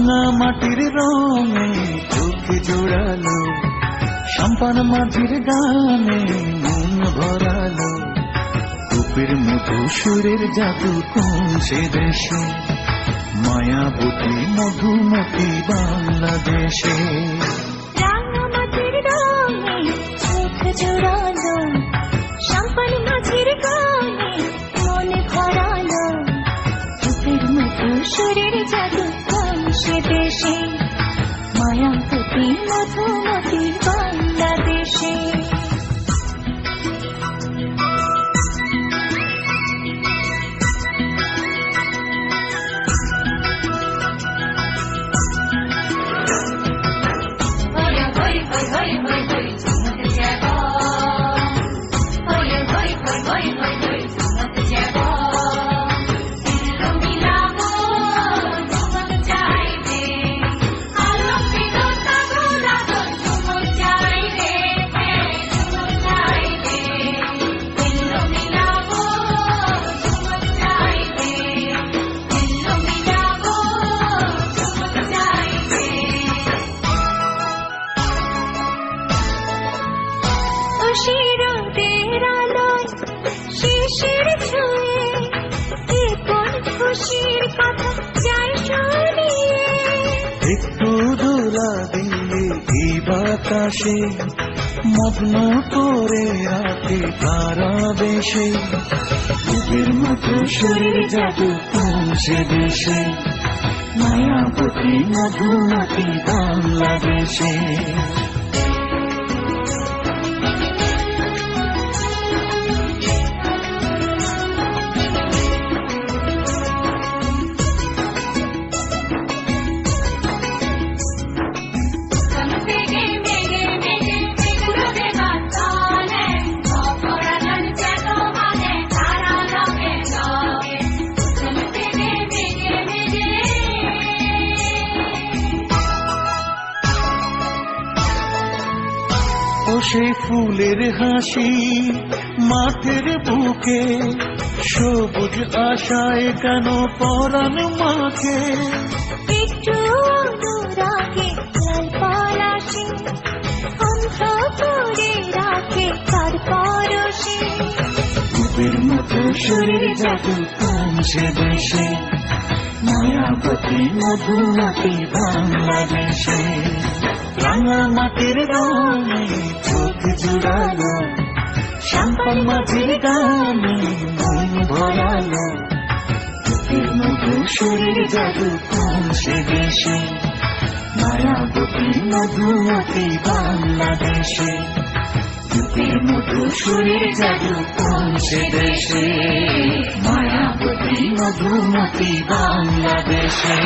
রাঙা মাটির রঙে চোখে জোড়ালো, সম্পান মাঝির গানে মন ভরালো। রূপের মধু সুরের জাদু কোন সে দেশে, মায়াবতী মধুমতি বাংলাদেশে। রাঙা মাটির রঙে চোখ জোড়ালো, সম্পান মাঝির গানে মন ভরালো। রূপের মধু সুরের জাদু কোন সে দেশে, মায়াবতী মধুমতি বাংলাদেশে। রোদের আলোয় শিশির ছুঁয়ে এ কোন খুশির কথা যায় শুনিয়ে। একটু দোলা দিয়ে এই বাতাসে মগ্ন করে রাখে তারা বেশে। রূপের মতো শরীর জাদু কোন সে দেশে, মায়াবতী মধুমতি বাংলাদেশে। ও সেই ফুলের হাসি মাঠের বুকে, সবুজ আশায় কেন পরাণ মাকে। একটু অনুরাগে লাল পলাশে অন্ধ করে রাখে তার পরশে। রূপের মতো শরীর জাদু কোন সে দেশে, মায়াবতী মধুমতি বাংলাদেশে। রাঙা মাটির রঙে চোখ জোড়ালো, সম্পান মাঝির গানে মন ভরালো। রূপের মধু শরীর জাদু কোন সে দেশে, মায়াবতী মধুমতি বাংলাদেশে। রূপের মধু শরীর জাদু কোন সে দেশে, মায়াবতী মধুমতি বাংলাদেশে।